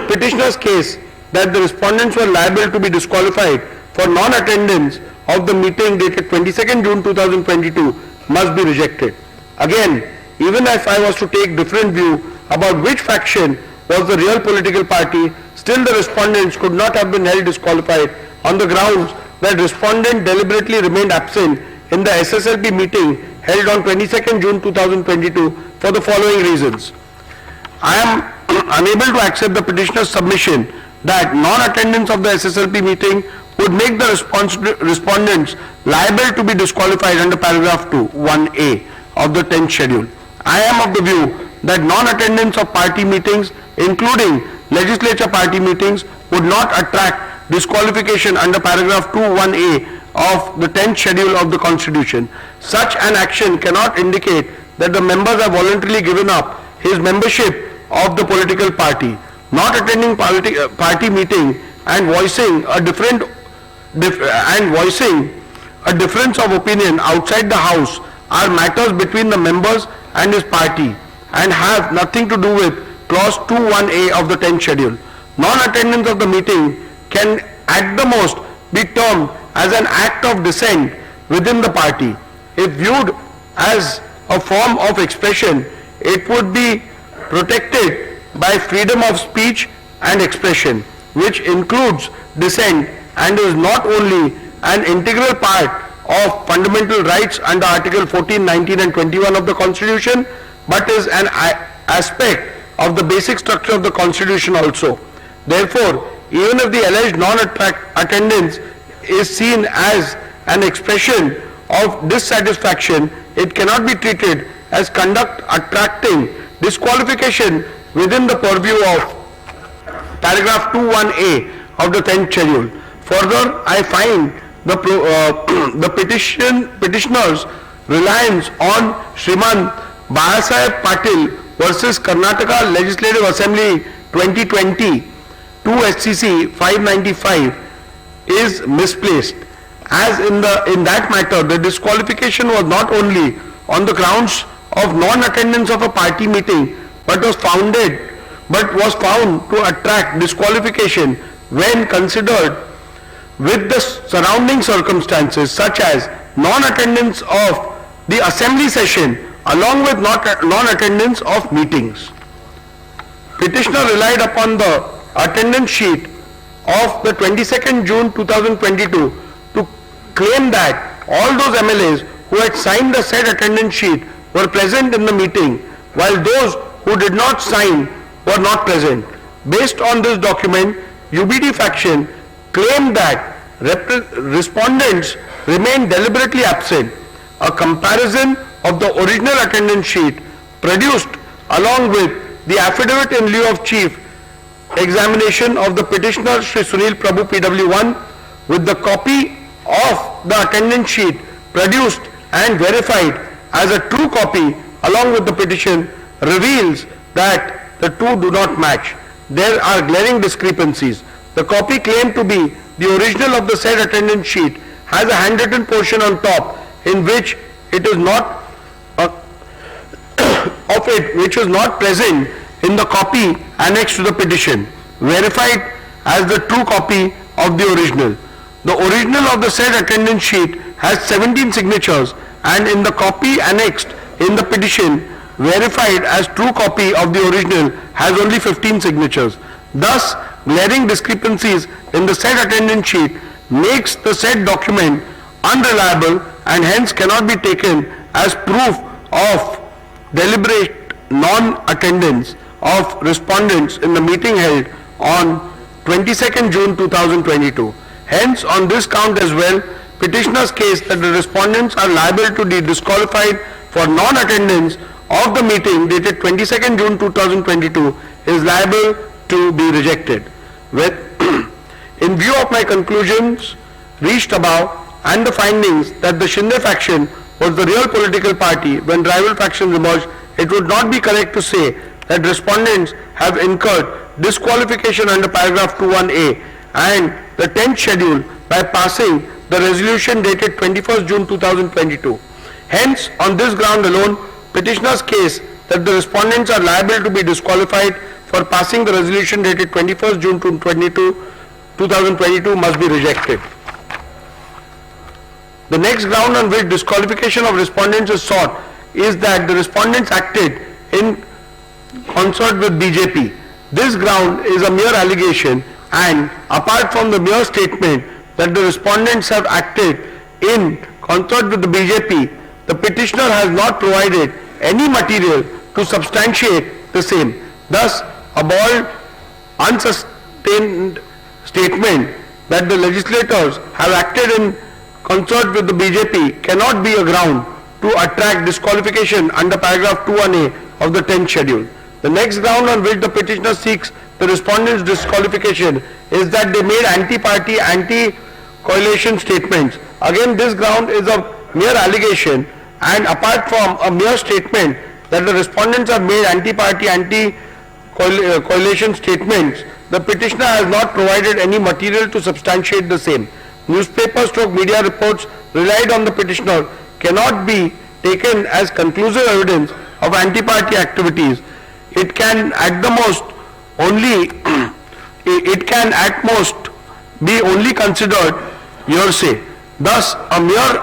petitioner's case that the respondents were liable to be disqualified for non-attendance of the meeting dated 22nd June 2022 must be rejected. Again, even if I was to take different view about which faction was the real political party, still the respondents could not have been held disqualified on the grounds that respondent deliberately remained absent in the SSLP meeting held on 22nd June 2022 for the following reasons. I am unable to accept the petitioner's submission that non-attendance of the SSLP meeting would make the respondents liable to be disqualified under paragraph 2, 1A of the 10th schedule. I am of the view that non-attendance of party meetings, including legislature party meetings, would not attract disqualification under paragraph 2, 1A of the 10th schedule of the Constitution. Such an action cannot indicate that the members have voluntarily given up his membership of the political party. Not attending party meeting and voicing a difference of opinion outside the house are matters between the members and his party and have nothing to do with clause 2(1)(a) of the 10th schedule. Non-attendance of the meeting can at the most be termed as an act of dissent within the party. If viewed as a form of expression, it would be protected by freedom of speech and expression, which includes dissent and is not only an integral part of fundamental rights under Article 14, 19 and 21 of the Constitution, but is an aspect of the basic structure of the Constitution also. Therefore, even if the alleged non-attendance is seen as an expression of dissatisfaction, it cannot be treated as conduct attracting disqualification within the purview of paragraph 2(1)(a) of the 10th schedule. Further, I find the petitioner's reliance on Shriman Bahasaheb Patil versus Karnataka Legislative Assembly 2020 2 SCC 595 is misplaced, as in that matter the disqualification was not only on the grounds of non-attendance of a party meeting but was found to attract disqualification when considered with the surrounding circumstances, such as non-attendance of the assembly session along with non-attendance of meetings. Petitioner relied upon the attendance sheet of the 22nd June 2022 to claim that all those MLAs who had signed the said attendance sheet were present in the meeting, while those who did not sign were not present. Based on this document, UBD faction claimed that respondents remained deliberately absent. A comparison of the original attendance sheet produced along with the affidavit in lieu of chief examination of the petitioner Shri Sunil Prabhu PW1 with the copy of the attendance sheet produced and verified as a true copy along with the petition reveals that the two do not match. There are glaring discrepancies. The copy claimed to be the original of the said attendance sheet has a handwritten portion on top in which it is not which is not present in the copy annexed to the petition, verified as the true copy of the original. The original of the said attendance sheet has 17 signatures, and in the copy annexed in the petition, verified as true copy of the original, has only 15 signatures. Thus, glaring discrepancies in the said attendance sheet makes the said document unreliable and hence cannot be taken as proof of deliberate non-attendance of respondents in the meeting held on 22nd June 2022. Hence, on this count as well, petitioner's case that the respondents are liable to be disqualified for non-attendance of the meeting dated 22nd June 2022 is liable to be rejected. In view of my conclusions reached above and the findings that the Shinde faction was the real political party when rival factions emerged, it would not be correct to say that respondents have incurred disqualification under paragraph 21A and the 10th schedule by passing the resolution dated 21st June 2022. Hence, on this ground alone, petitioner's case that the respondents are liable to be disqualified for passing the resolution dated 21st June 2022 must be rejected. The next ground on which disqualification of respondents is sought is that the respondents acted in concert with BJP. This ground is a mere allegation, and apart from the mere statement that the respondents have acted in concert with the BJP, the petitioner has not provided any material to substantiate the same. Thus, a bald, unsustained statement that the legislators have acted in concert with the BJP cannot be a ground to attract disqualification under paragraph 21A of the 10th schedule. The next ground on which the petitioner seeks the respondents' disqualification is that they made anti-party, anti-coalition statements. Again, this ground is a mere allegation, and apart from a mere statement that the respondents have made anti-party, anti-coalition statements, the petitioner has not provided any material to substantiate the same. Newspaper/media reports relied on the petitioner cannot be taken as conclusive evidence of anti-party activities. It can at most be only considered hearsay. Thus, a mere